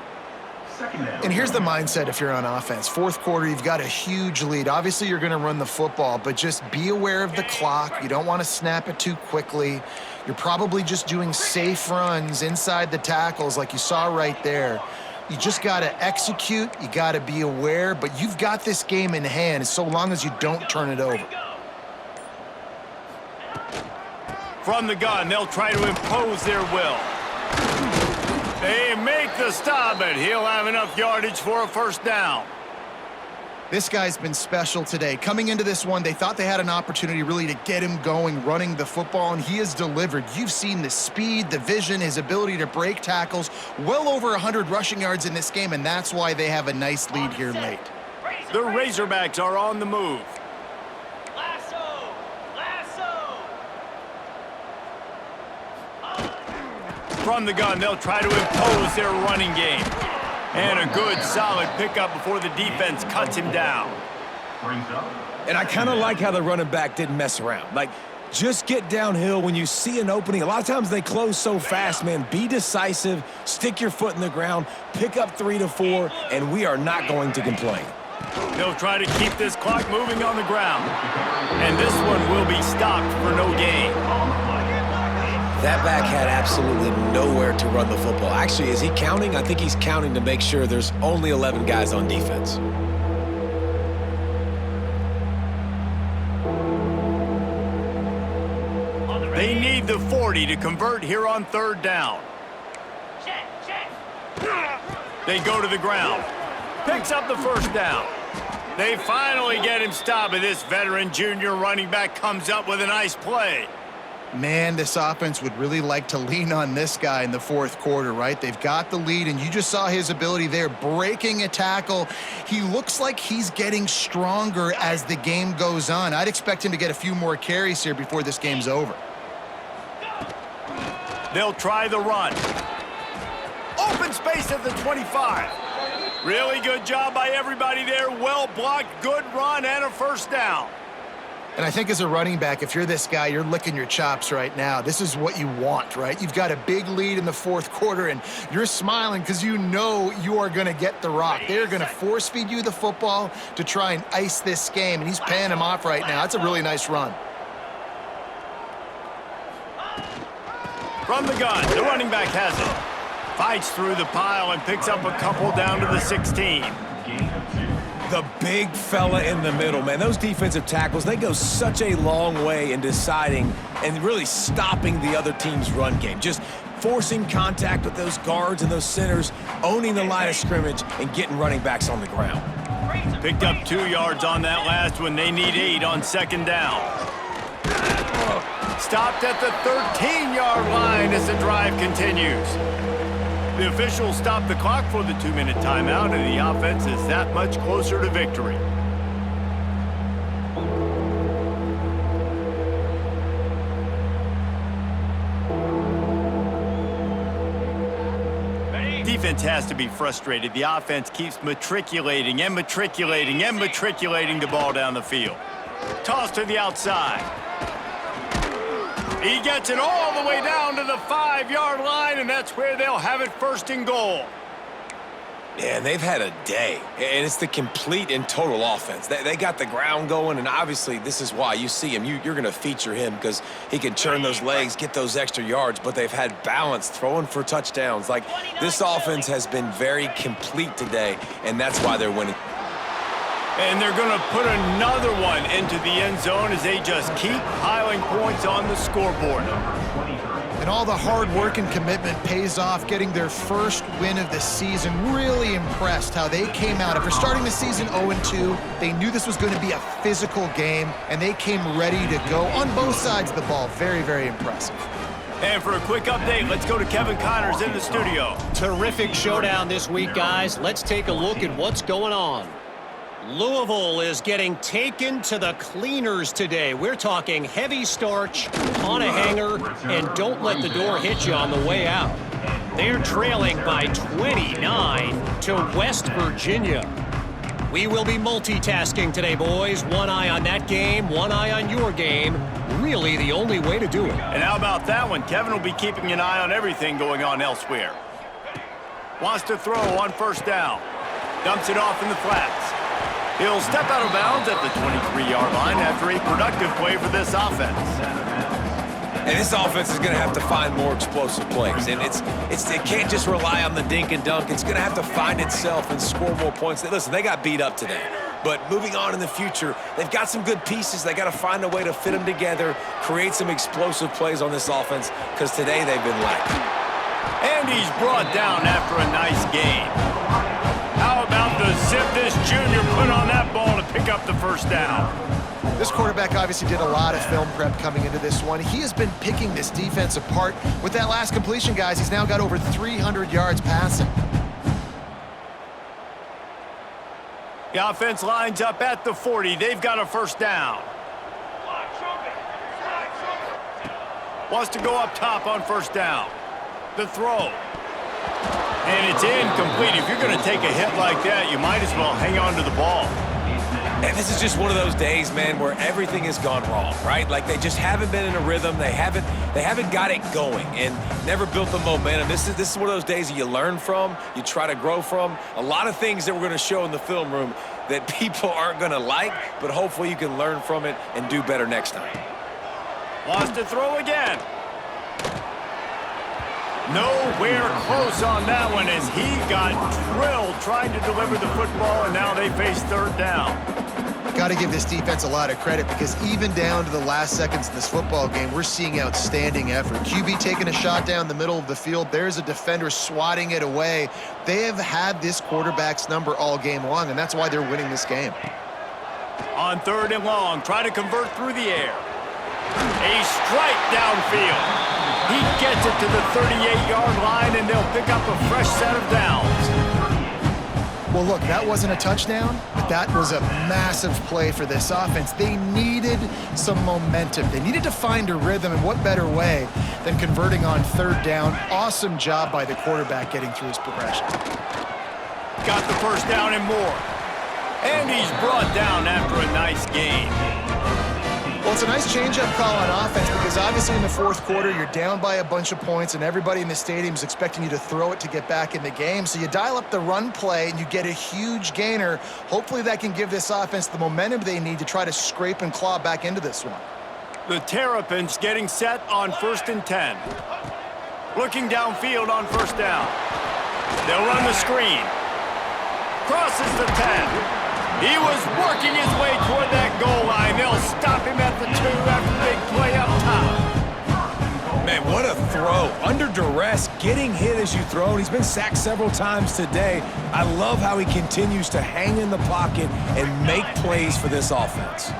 Speaker 5: Second down.
Speaker 3: And here's the mindset if you're on offense. 4th quarter, you've got a huge lead. Obviously, you're going to run the football, but just be aware of the clock. You don't want to snap it too quickly. You're probably just doing safe runs inside the tackles like you saw right there. You just got to execute. You got to be aware, but you've got this game in hand so long as you don't turn it over.
Speaker 1: From the gun, they'll try to impose their will. They make the stop, but he'll have enough yardage for a 1st down.
Speaker 3: This guy's been special today. Coming into this one, they thought they had an opportunity really to get him going, running the football, and he has delivered. You've seen the speed, the vision, his ability to break tackles, well over 100 rushing yards in this game, and that's why they have a nice lead here late.
Speaker 1: The Razorbacks are on the move.
Speaker 6: Lasso.
Speaker 1: From the gun, they'll try to impose their running game. And a good, solid pickup before the defense cuts him down.
Speaker 5: Brings up
Speaker 2: And I kind of like how the running back didn't mess around. Like, just get downhill when you see an opening. A lot of times they close so fast, man. Be decisive, stick your foot in the ground, pick up 3 to 4, and we are not going to complain.
Speaker 1: They'll try to keep this clock moving on the ground. And this one will be stopped for no gain.
Speaker 2: That back had absolutely nowhere to run the football. Actually, is he counting? I think he's counting to make sure there's only 11 guys on defense.
Speaker 1: They need the 40 to convert here on 3rd down.
Speaker 6: Check.
Speaker 1: They go to the ground. Picks up the 1st down. They finally get him stopped, and this veteran junior running back comes up with a nice play.
Speaker 3: Man, this offense would really like to lean on this guy in the 4th quarter, right? They've got the lead, and you just saw his ability there, breaking a tackle. He looks like he's getting stronger as the game goes on. I'd expect him to get a few more carries here before this game's over.
Speaker 1: They'll try the run. Open space at the 25. Really good job by everybody there. Well blocked, good run, and a 1st down.
Speaker 3: And I think as a running back, if you're this guy, you're licking your chops right now. This is what you want, right? You've got a big lead in the 4th quarter, and you're smiling because you know you are going to get the rock. They're going to force feed you the football to try and ice this game, and he's paying him off right now. That's a really nice run.
Speaker 1: From the gun, the running back has it. Fights through the pile and picks up a couple down to the 16.
Speaker 2: The big fella in the middle, man. Those defensive tackles, they go such a long way in deciding and really stopping the other team's run game. Just forcing contact with those guards and those centers, owning the line of scrimmage, and getting running backs on the ground.
Speaker 1: Picked up 2 yards on that last one. They need 8 on 2nd down. Stopped at the 13-yard line as the drive continues. The officials stop the clock for the 2-minute timeout, and the offense is that much closer to victory. Defense has to be frustrated. The offense keeps matriculating and matriculating and matriculating the ball down the field. Toss to the outside. He gets it all the way down to the 5-yard line, and that's where they'll have it 1st and goal.
Speaker 2: Yeah, and they've had a day, and it's the complete and total offense. They got the ground going, and obviously this is why you see him. You're going to feature him because he can churn those legs, get those extra yards, but they've had balance, throwing for touchdowns. Like, this offense has been very complete today, and that's why they're winning.
Speaker 1: And they're going to put another one into the end zone as they just keep piling points on the scoreboard.
Speaker 3: And all the hard work and commitment pays off, getting their first win of the season. Really impressed how they came out. After starting the season 0-2, they knew this was going to be a physical game, and they came ready to go on both sides of the ball. Very, very impressive.
Speaker 1: And for a quick update, let's go to Kevin Connors in the studio.
Speaker 4: Terrific showdown this week, guys. Let's take a look at what's going on. Louisville is getting taken to the cleaners today. We're talking heavy starch on a hanger, and don't let the door hit you on the way out. They're trailing by 29 to West Virginia. We will be multitasking today, boys. One eye on that game, one eye on your game. Really the only way to do it.
Speaker 1: And how about that one? Kevin will be keeping an eye on everything going on elsewhere. Wants to throw on first down. Dumps it off in the flats. He'll step out of bounds at the 23-yard line after a productive play for this offense.
Speaker 2: And this offense is going to have to find more explosive plays. And it can't just rely on the dink and dunk. It's going to have to find itself and score more points. Listen, they got beat up today. But moving on in the future, they've got some good pieces. They got to find a way to fit them together, create some explosive plays on this offense, because today they've been lacking.
Speaker 1: And he's brought down after a nice game. How about the zip this junior put on that ball to pick up the first down?
Speaker 3: This quarterback obviously did a lot of film prep coming into this one. He has been picking this defense apart. With that last completion, guys, he's now got over 300 yards passing.
Speaker 1: The offense lines up at the 40. They've got a first down. Wants to go up top on first down. The throw. And it's incomplete. If you're going to take a hit like that, you might as well hang on to the ball.
Speaker 2: And this is just one of those days, man, where everything has gone wrong, right? Like, they just haven't been in a rhythm. They haven't got it going and never built the momentum. This is one of those days that you learn from, you try to grow from. A lot of things that we're going to show in the film room that people aren't going to like, but hopefully you can learn from it and do better next time.
Speaker 1: Wants to throw again. Nowhere close on that one as he got drilled trying to deliver the football, and now they face third down.
Speaker 3: Got to give this defense a lot of credit because even down to the last seconds of this football game, we're seeing outstanding effort. QB taking a shot down the middle of the field. There's a defender swatting it away. They have had this quarterback's number all game long, and that's why they're winning this game.
Speaker 1: On third and long, try to convert through the air. A strike downfield. He gets it to the 38-yard line, and they'll pick up a fresh set of downs.
Speaker 3: Well, look, that wasn't a touchdown, but that was a massive play for this offense. They needed some momentum. They needed to find a rhythm, and what better way than converting on third down. Awesome job by the quarterback getting through his progression.
Speaker 1: Got the first down and more. And he's brought down after a nice game.
Speaker 3: Well, it's a nice change-up call on offense because obviously in the fourth quarter, you're down by a bunch of points and everybody in the stadium is expecting you to throw it to get back in the game. So you dial up the run play and you get a huge gainer. Hopefully that can give this offense the momentum they need to try to scrape and claw back into this one.
Speaker 1: The Terrapins getting set on 1st and 10. Looking downfield on first down. They'll run the screen. Crosses the 10. He was working his way toward that goal line. They'll stop him at the 2 after the big play up top.
Speaker 2: Man, what a throw. Under duress, getting hit as you throw. He's been sacked several times today. I love how he continues to hang in the pocket and make plays for this offense.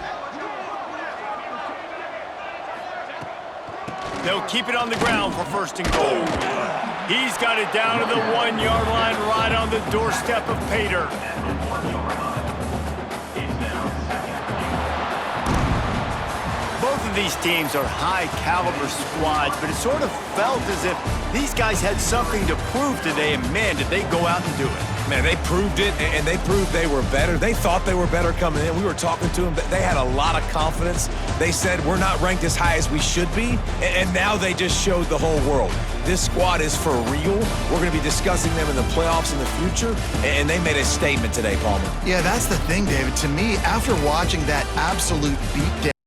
Speaker 1: They'll keep it on the ground for 1st and goal. He's got it down to the 1-yard line right on the doorstep of Pater. Both of these teams are high-caliber squads, but it sort of felt as if these guys had something to prove today, and man, did they go out and do it.
Speaker 2: Man, they proved it, and they proved they were better. They thought they were better coming in. We were talking to them. They had a lot of confidence. They said, we're not ranked as high as we should be, and now they just showed the whole world. This squad is for real. We're going to be discussing them in the playoffs in the future, and they made a statement today, Palmer.
Speaker 3: Yeah, that's the thing, David. To me, after watching that absolute beatdown,